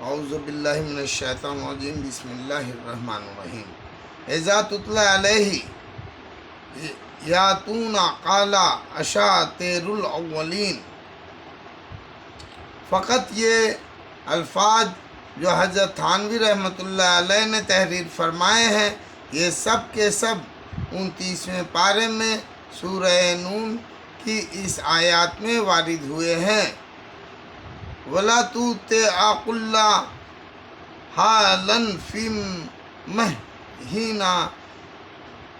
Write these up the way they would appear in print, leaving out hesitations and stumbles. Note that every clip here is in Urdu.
اعوذ باللہ من الشیطان الرجیم بسم اللہ الرحمن الرحیم اذا تتلی علیہ یاتون قال اساطیر الاولین. فقط یہ الفاظ جو حضرت تھانوی رحمۃ اللہ علیہ نے تحریر فرمائے ہیں یہ سب کے سب 29ویں پارے میں سورہ نون کی اس آیات میں وارد ہوئے ہیں. وَلَا تُطِعْ كُلَّ حَالٍ فِي مَهِينٍ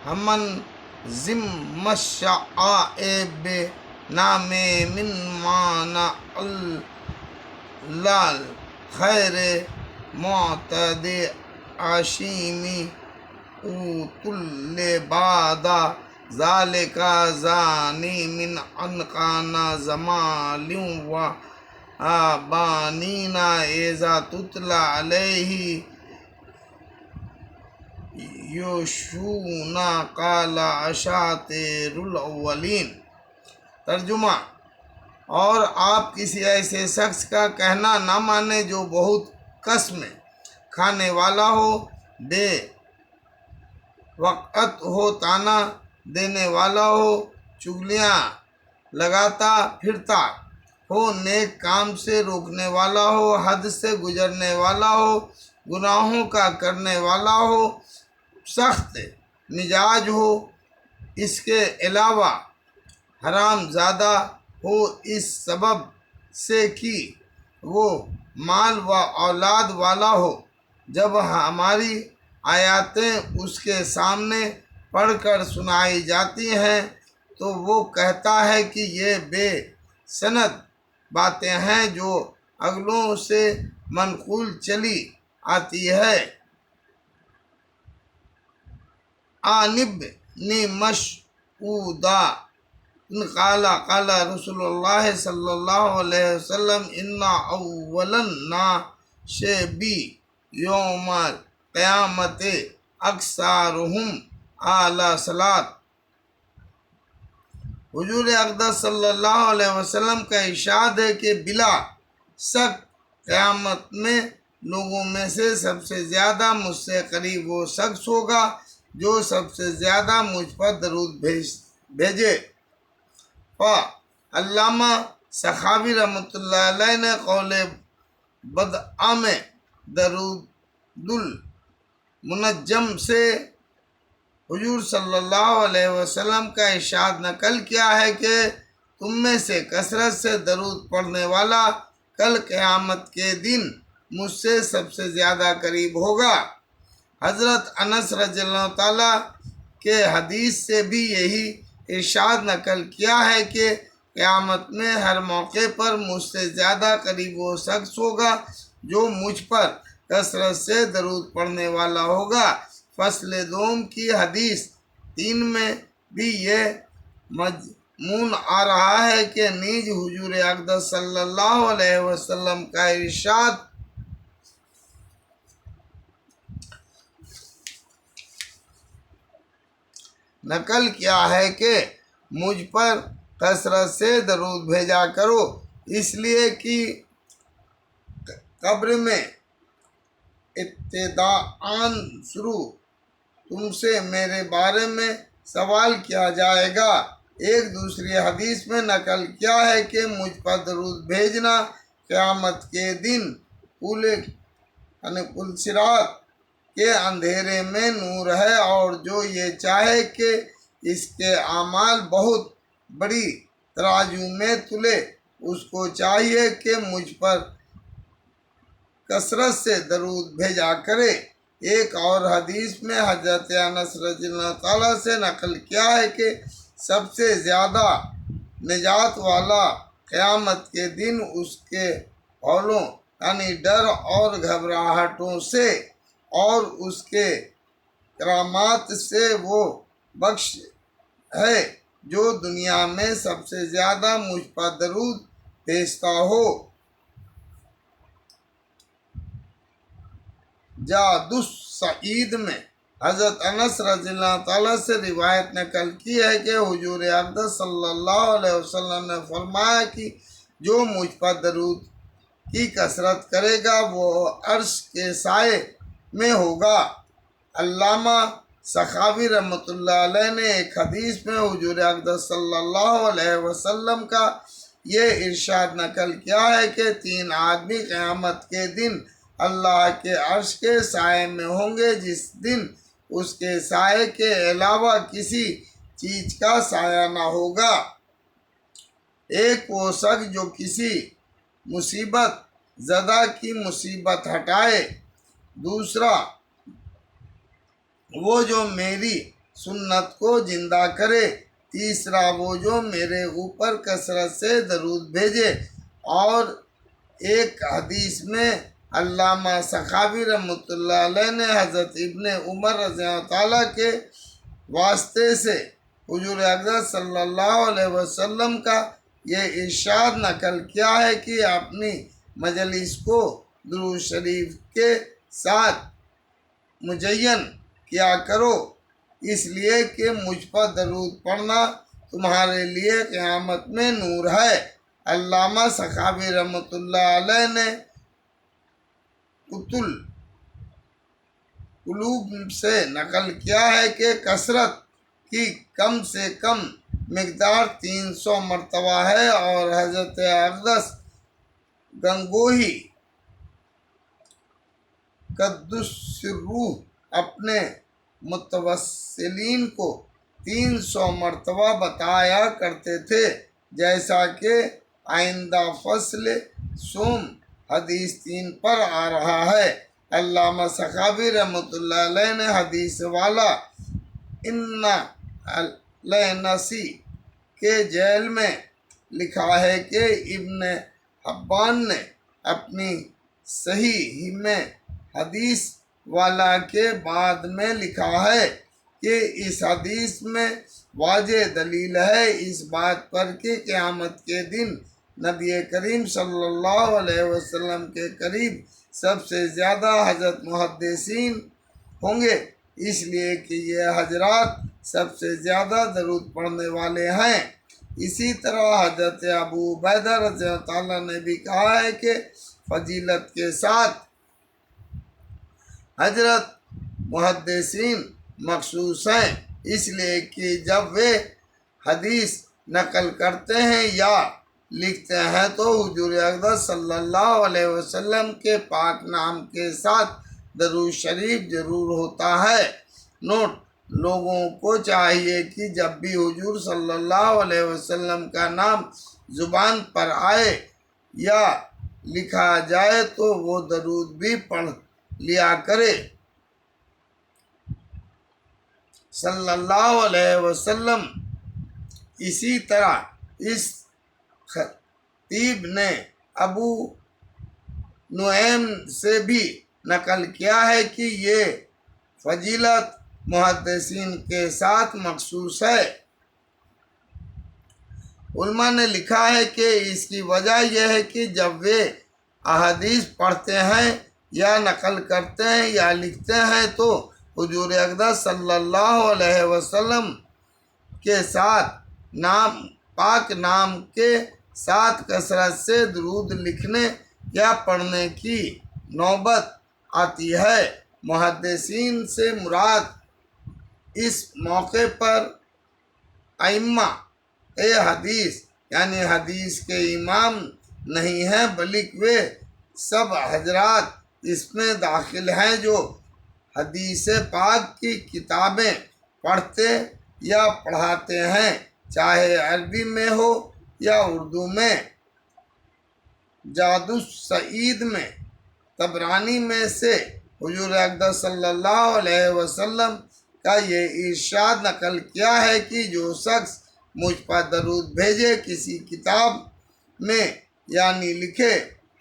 هَمَزٍ مَّشَّاءٍ بِنَمِيمٍ مَّنَّاعٍ لِّلْخَيْرِ مُعْتَدٍ عَتِيمٍ عُتُلٍّ بَعْدَ ذَلِكَ زَنِيمٍ أَن كَانَ ذَا مَالٍ بانین اذا تتلی علیہ یوشون قال اساطیر الاولین. ترجمہ: اور آپ کسی ایسے شخص کا کہنا نہ مانیں جو بہت قسمیں کھانے والا ہو، بے وقت ہو، تانا دینے والا ہو، چغلیاں لگاتا پھرتا ہو، نیک کام سے روکنے والا ہو، حد سے گزرنے والا ہو، گناہوں کا کرنے والا ہو، سخت مزاج ہو، اس کے علاوہ حرام زادہ ہو، اس سبب سے کہ وہ مال و اولاد والا ہو. جب ہماری آیاتیں اس کے سامنے پڑھ کر سنائی جاتی ہیں تو وہ کہتا ہے کہ یہ بے سند باتیں ہیں جو اگلوں سے منقول چلی آتی ہے. عن ابن مسعود قال قال رسول اللہ صلی اللہ علیہ وسلم ان اول الناس یوم القیامت اکثرهم علی الصلاۃ. حضور اقدس صلی اللہ علیہ وسلم کا ارشاد ہے کہ بلا شک قیامت میں لوگوں میں سے سب سے زیادہ مجھ سے قریب وہ شخص ہوگا جو سب سے زیادہ مجھ پر درود بھیجے. علامہ سخاوی رحمۃ اللہ علیہ نے قول بدء میں درود المنجم سے حضور صلی اللہ علیہ وسلم کا ارشاد نقل کیا ہے کہ تم میں سے کثرت سے درود پڑھنے والا کل قیامت کے دن مجھ سے سب سے زیادہ قریب ہوگا. حضرت انس رضی اللہ تعالیٰ کے حدیث سے بھی یہی ارشاد نقل کیا ہے کہ قیامت میں ہر موقع پر مجھ سے زیادہ قریب وہ شخص ہوگا جو مجھ پر کثرت سے درود پڑھنے والا ہوگا. فصل دوم کی حدیث 3 میں بھی یہ مضمون آ رہا ہے کہ نیز حضور اقدس صلی اللہ علیہ وسلم کا ارشاد نقل کیا ہے کہ مجھ پر کثرت سے درود بھیجا کرو، اس لیے کہ قبر میں ابتداءً شروع تم سے میرے بارے میں سوال کیا جائے گا. ایک دوسری حدیث میں نقل کیا ہے کہ مجھ پر درود بھیجنا قیامت کے دن پل صراط کے اندھیرے میں نور ہے، اور جو یہ چاہے کہ اس کے اعمال بہت بڑی ترازو میں تلے اس کو چاہیے کہ مجھ پر کثرت سے درود بھیجا کرے. ایک اور حدیث میں حضرت انس رضی اللہ تعالیٰ سے نقل کیا ہے کہ سب سے زیادہ نجات والا قیامت کے دن اس کے ہولوں یعنی ڈر اور گھبراہٹوں سے اور اس کے کرامات سے وہ بخش ہے جو دنیا میں سب سے زیادہ مجھ پر درود بھیجتا ہو. جاد السعید میں حضرت انس رضی اللہ تعالیٰ سے روایت نقل کی ہے کہ حضور اقدس صلی اللہ علیہ وسلم نے فرمایا کہ جو مجھ پر درود کی کثرت کرے گا وہ عرش کے سائے میں ہوگا۔ علامہ سخاوی رحمۃ اللہ علیہ نے ایک حدیث میں حضور اقدس صلی اللہ علیہ وسلم کا یہ ارشاد نقل کیا ہے کہ 3 آدمی قیامت کے دن اللہ کے عرش کے سائے میں ہوں گے، جس دن اس کے سائے کے علاوہ کسی چیز کا سایہ نہ ہوگا۔ ایک وہ شخص جو کسی مصیبت زدہ کی مصیبت ہٹائے، دوسرا وہ جو میری سنت کو زندہ کرے، تیسرا وہ جو میرے اوپر کثرت سے درود بھیجے۔ اور ایک حدیث میں علامہ سخاوی رحمۃ اللہ علیہ نے حضرت ابن عمر رضی اللہ تعالیٰ کے واسطے سے حضور اقدس صلی اللہ علیہ وسلم کا یہ ارشاد نقل کیا ہے کہ اپنی مجلس کو درود شریف کے ساتھ مزین کیا کرو، اس لیے کہ مجھ پر درود پڑھنا تمہارے لیے قیامت میں نور ہے۔ علامہ سخاوی رحمۃ اللہ علیہ نے قوت القلوب سے نقل کیا ہے کہ کثرت کی کم سے کم مقدار 300 مرتبہ ہے، اور حضرت اقدس گنگوہی قدس الروح اپنے متوسلین کو 300 مرتبہ بتایا کرتے تھے، جیسا کہ آئندہ فصل سوم حدیث 3 پر آ رہا ہے۔ علامہ سخاوی رحمۃ اللہ علیہ نے حدیث والا ان النسی کے ذیل میں لکھا ہے کہ ابن حبان نے اپنی صحیح میں حدیث والا کے بعد میں لکھا ہے کہ اس حدیث میں واضح دلیل ہے اس بات پر کہ قیامت کے دن نبی کریم صلی اللہ علیہ وسلم کے قریب سب سے زیادہ حضرت محدثین ہوں گے، اس لیے کہ یہ حضرات سب سے زیادہ درود پڑھنے والے ہیں۔ اسی طرح حضرت ابو عبیدہ رضی اللہ تعالیٰ نے بھی کہا ہے کہ فضیلت کے ساتھ حضرت محدثین مخصوص ہیں، اس لیے کہ جب وہ حدیث نقل کرتے ہیں یا لکھتے ہیں تو حضور اقدس صلی اللہ علیہ وسلم کے پاک نام کے ساتھ درود شریف ضرور ہوتا ہے۔ نوٹ: لوگوں کو چاہیے کہ جب بھی حضور صلی اللہ علیہ وسلم کا نام زبان پر آئے یا لکھا جائے تو وہ درود بھی پڑھ لیا کرے۔ صلی اللہ علیہ وسلم۔ اسی طرح اس خطیب نے ابو نعیم سے بھی نقل کیا ہے کہ یہ فضیلت محدثین کے ساتھ مخصوص ہے۔ علماء نے لکھا ہے کہ اس کی وجہ یہ ہے کہ جب وہ احادیث پڑھتے ہیں یا نقل کرتے ہیں یا لکھتے ہیں تو حضور اقدس صلی اللہ علیہ وسلم کے ساتھ پاک نام کے ساتھ کثرت سے درود لکھنے یا پڑھنے کی نوبت آتی ہے۔ محدثین سے مراد اس موقع پر ائمہ حدیث یعنی حدیث کے امام نہیں ہیں، بلکہ وہ سب حضرات اس میں داخل ہیں جو حدیث پاک کی کتابیں پڑھتے یا پڑھاتے ہیں، چاہے عربی میں ہو یا اردو میں۔ جاد السعید میں طبرانی میں سے حضور اقدس صلی اللہ علیہ وسلم کا یہ ارشاد نقل کیا ہے کہ جو شخص مجھ پر درود بھیجے کسی کتاب میں یعنی لکھے،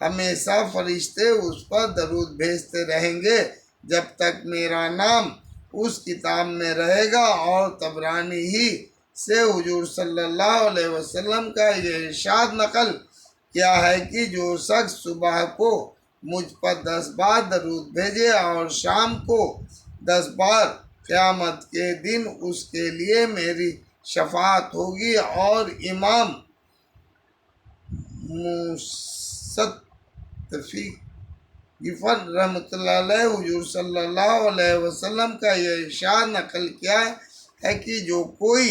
ہمیشہ فرشتے اس پر درود بھیجتے رہیں گے جب تک میرا نام اس کتاب میں رہے گا۔ اور طبرانی ہی سے حضور صلی اللہ علیہ وسلم کا یہ ارشاد نقل کیا ہے کہ جو شخص صبح کو مجھ پر 10 بار درود بھیجے اور شام کو 10 بار، قیامت کے دن اس کے لیے میری شفاعت ہوگی اور امام تفیق غفر رحمۃ اللہ علیہ حضور صلی اللہ علیہ وسلم کا یہ ارشاد نقل کیا ہے کہ جو کوئی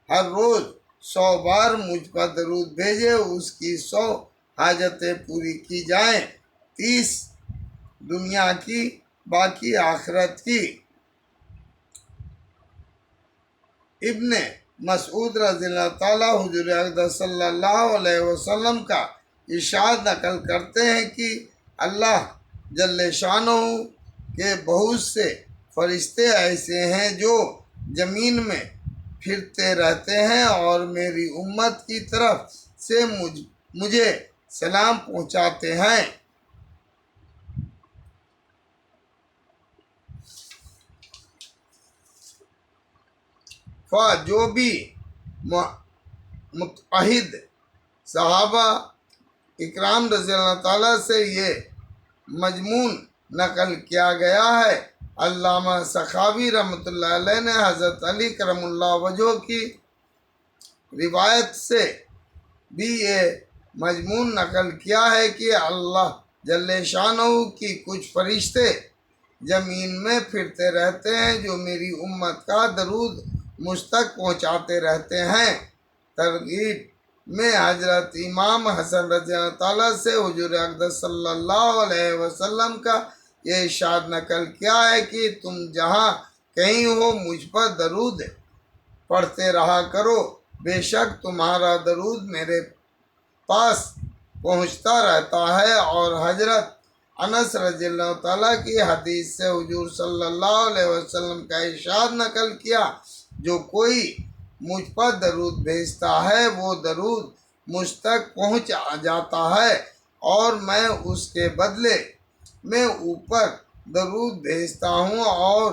ہر روز 100 بار مجھ پر درود بھیجے اس کی 100 حاجتیں پوری کی جائیں، 30 دنیا کی، باقی آخرت کی۔ ابن مسعود رضی اللہ تعالیٰ حضور اقدس صلی اللہ علیہ وسلم کا ارشاد نقل کرتے ہیں کہ اللہ جل شانہ کے بہت سے فرشتے ایسے ہیں جو زمین میں پھرتے رہتے ہیں اور میری امت کی طرف سے مجھے سلام پہنچاتے ہیں۔ جو بھی متعہد صحابہ اکرام رضی اللہ تعالیٰ سے یہ مضمون نقل کیا گیا ہے، علامہ سخاوی رحمۃ اللہ علیہ نے حضرت علی کرم اللہ وجہہ کی روایت سے بھی یہ مضمون نقل کیا ہے کہ اللہ جل شانہ کی کچھ فرشتے زمین میں پھرتے رہتے ہیں جو میری امت کا درود مجھ تک پہنچاتے رہتے ہیں۔ ترغیب میں حضرت امام حسن رضی اللہ تعالیٰ سے حضور اقدس صلی اللہ علیہ وسلم کا یہ ارشاد نقل کیا ہے کہ تم جہاں کہیں ہو مجھ پر درود پڑھتے رہا کرو، بے شک تمہارا درود میرے پاس پہنچتا رہتا ہے۔ اور حضرت انس رضی اللہ تعالیٰ کی حدیث سے حضور صلی اللہ علیہ وسلم کا ارشاد نقل کیا، جو کوئی مجھ پر درود بھیجتا ہے وہ درود مجھ تک پہنچ جاتا ہے اور میں اس کے بدلے میں اوپر درود بھیجتا ہوں اور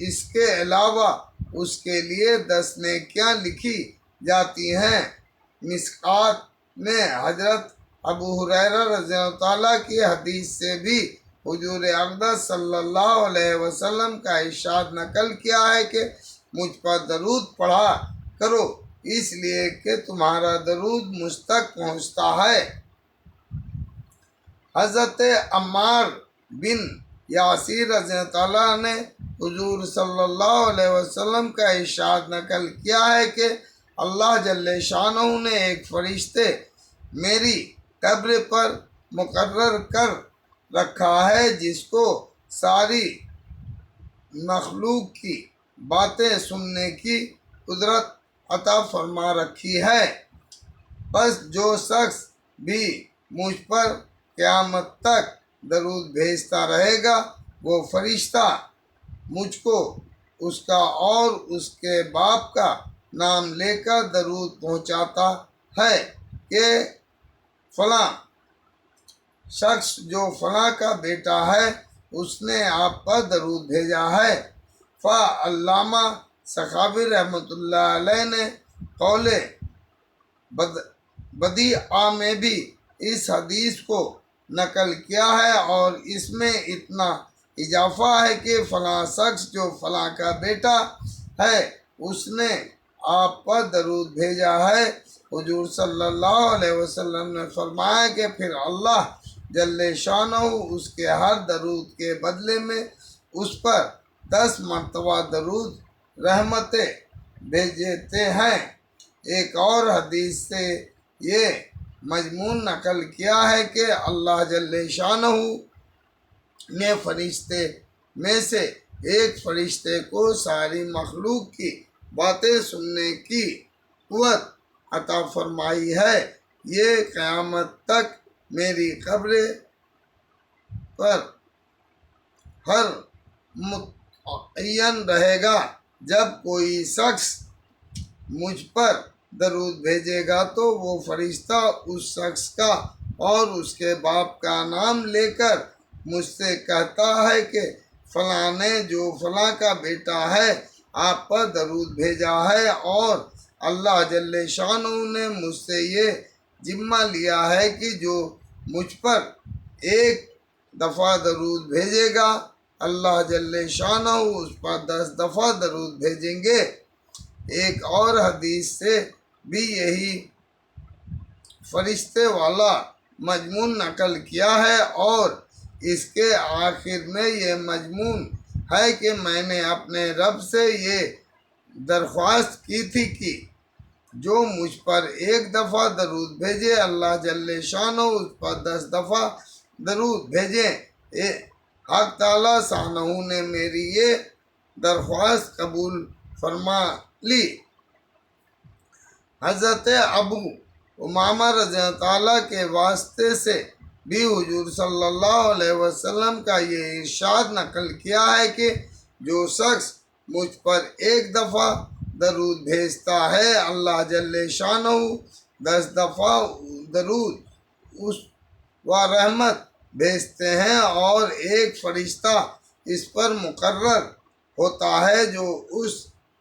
اس کے علاوہ اس کے لیے 10 نیکیاں لکھی جاتی ہیں۔ مشکوٰۃ میں حضرت ابو ہریرہ رضی اللہ تعالیٰ کی حدیث سے بھی حضور اقدس صلی اللہ علیہ وسلم کا ارشاد نقل کیا ہے کہ مجھ پر درود پڑھا کرو اس لیے کہ تمہارا درود مجھ تک پہنچتا ہے۔ حضرت عمار بن یاسر رضی اللہ تعالیٰ نے حضور صلی اللہ علیہ وسلم کا ارشاد نقل کیا ہے کہ اللہ جل شانہ نے ایک فرشتے میری قبر پر مقرر کر رکھا ہے جس کو ساری مخلوق کی باتیں سننے کی قدرت عطا فرما رکھی ہے۔ بس جو شخص بھی مجھ پر قیامت تک درود بھیجتا رہے گا وہ فرشتہ مجھ کو اس کا اور اس کے باپ کا نام لے کر درود پہنچاتا ہے کہ فلاں شخص جو فلاں کا بیٹا ہے اس نے آپ پر درود بھیجا ہے۔ علامہ سخاوی رحمۃ اللہ علیہ نے قول بدیعہ میں بھی اس حدیث کو نقل کیا ہے اور اس میں اتنا اضافہ ہے کہ فلاں شخص جو فلاں کا بیٹا ہے اس نے آپ پر درود بھیجا ہے۔ حضور صلی اللہ علیہ وسلم نے فرمایا کہ پھر اللہ جل شانہ اس کے ہر درود کے بدلے میں اس پر 10 مرتبہ درود رحمتیں بھیجتے ہیں۔ ایک اور حدیث سے یہ مضمون نقل کیا ہے کہ اللہ جل شانہ نے فرشتے میں سے ایک فرشتے کو ساری مخلوق کی باتیں سننے کی قوت عطا فرمائی ہے، یہ قیامت تک میری قبر پر ہر متعین رہے گا۔ جب کوئی شخص مجھ پر درود بھیجے گا تو وہ فرشتہ اس شخص کا اور اس کے باپ کا نام لے کر مجھ سے کہتا ہے کہ فلاں نے جو فلاں کا بیٹا ہے آپ پر درود بھیجا ہے اور اللہ جل شانہ نے مجھ سے یہ ذمہ لیا ہے کہ جو مجھ پر ایک دفعہ درود بھیجے گا اللہ جل شانہ اس پر 10 دفعہ درود بھیجیں گے۔ ایک اور حدیث سے بھی یہی فرشتے والا مضمون نقل کیا ہے، اور اس کے آخر میں یہ مضمون ہے کہ میں نے اپنے رب سے یہ درخواست کی تھی کہ جو مجھ پر ایک دفعہ درود بھیجے اللہ جل شانہ اس پر 10 دفعہ درود بھیجے۔ حق تعالیٰ شانہ نے میری یہ درخواست قبول فرما لی۔ حضرت ابو امامہ رضی اللہ تعالیٰ کے واسطے سے بھی حضور صلی اللہ علیہ وسلم کا یہ ارشاد نقل کیا ہے کہ جو شخص مجھ پر ایک دفعہ درود بھیجتا ہے اللہ جل شانہ 10 دفعہ درود اس و رحمت بھیجتے ہیں، اور ایک فرشتہ اس پر مقرر ہوتا ہے جو اس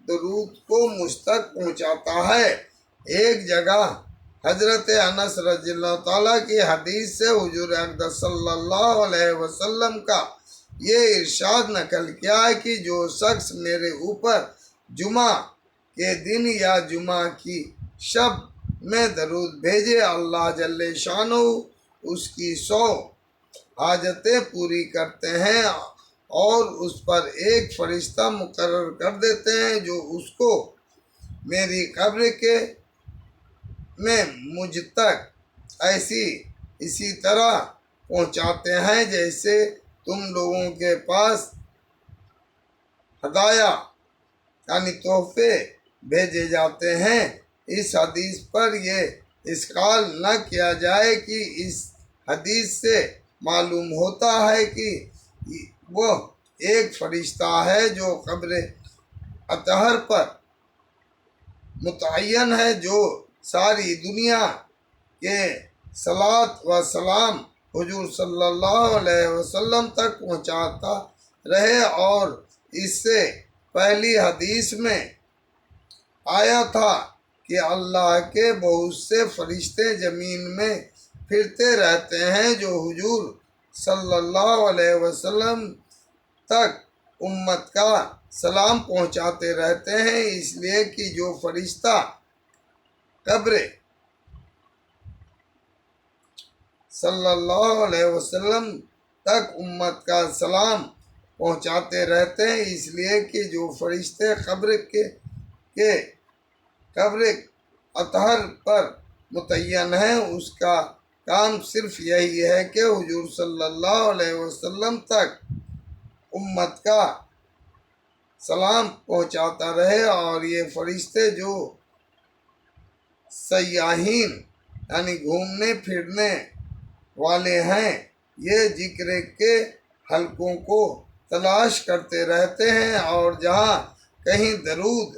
درود کو مجھ تک پہنچاتا ہے۔ ایک جگہ حضرت انس رضی اللہ تعالیٰ کی حدیث سے حضور اقدس صلی اللہ علیہ وسلم کا یہ ارشاد نقل کیا ہے کہ جو شخص میرے اوپر جمعہ کے دن یا جمعہ کی شب میں درود بھیجے اللہ جل شانہ اس کی 100 حاجتیں پوری کرتے ہیں، اور اس پر ایک فرشتہ مقرر کر دیتے ہیں جو اس کو میری قبر کے میں مجھ تک اسی طرح پہنچاتے ہیں جیسے تم لوگوں کے پاس ہدایہ یعنی تحفے بھیجے جاتے ہیں۔ اس حدیث پر یہ اشکال نہ کیا جائے کہ اس حدیث سے معلوم ہوتا ہے کہ وہ ایک فرشتہ ہے جو قبر اطہر پر متعین ہے، جو ساری دنیا کے صلاۃ و سلام حضور صلی اللہ علیہ وسلم تک پہنچاتا رہے۔ اور اس سے پہلی حدیث میں آیا تھا کہ اللہ کے بہت سے فرشتے زمین میں پھرتے رہتے ہیں جو حضور صلی اللہ علیہ وسلم تک امت کا سلام پہنچاتے رہتے ہیں، اس لیے کہ جو فرشتہ قبر صلی اللہ علیہ وسلم تک امت کا سلام پہنچاتے رہتے ہیں، اس لیے کہ جو فرشتے قبر اطہر پر متعین ہیں اس کا کام صرف یہی ہے کہ حضور صلی اللہ علیہ وسلم تک امت کا سلام پہنچاتا رہے۔ اور یہ فرشتے جو سیاحین یعنی گھومنے پھرنے والے ہیں، یہ ذکر کے حلقوں کو تلاش کرتے رہتے ہیں، اور جہاں کہیں درود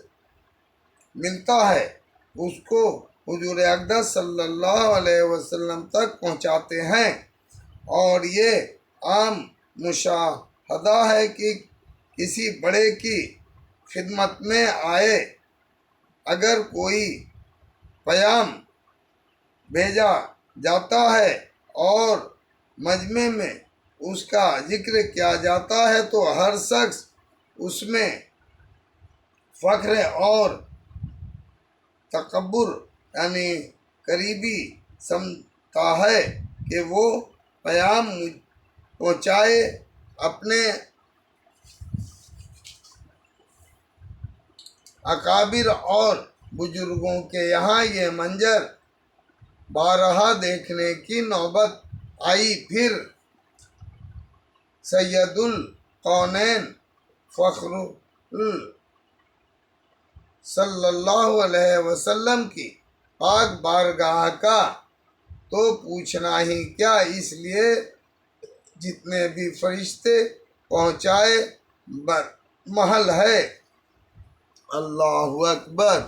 ملتا ہے اس کو حضور اقدس صلی اللہ علیہ وسلم تک پہنچاتے ہیں۔ اور یہ عام مشاہدہ ہے کہ کسی بڑے کی خدمت میں آئے اگر کوئی پیام بھیجا جاتا ہے اور مجمع میں اس کا ذکر کیا جاتا ہے تو ہر شخص اس میں فخر اور تکبر یعنی قریبی سمجھتا ہے کہ وہ پیام پہنچائے۔ اپنے اکابر اور بزرگوں کے یہاں یہ منظر بارہا دیکھنے کی نوبت آئی۔ پھر سید القونین فخر صلی اللہ علیہ وسلم کی پاک بارگاہ کا تو پوچھنا ہی کیا، اس لیے جتنے بھی فرشتے پہنچائے محل ہے۔ اللہ اکبر۔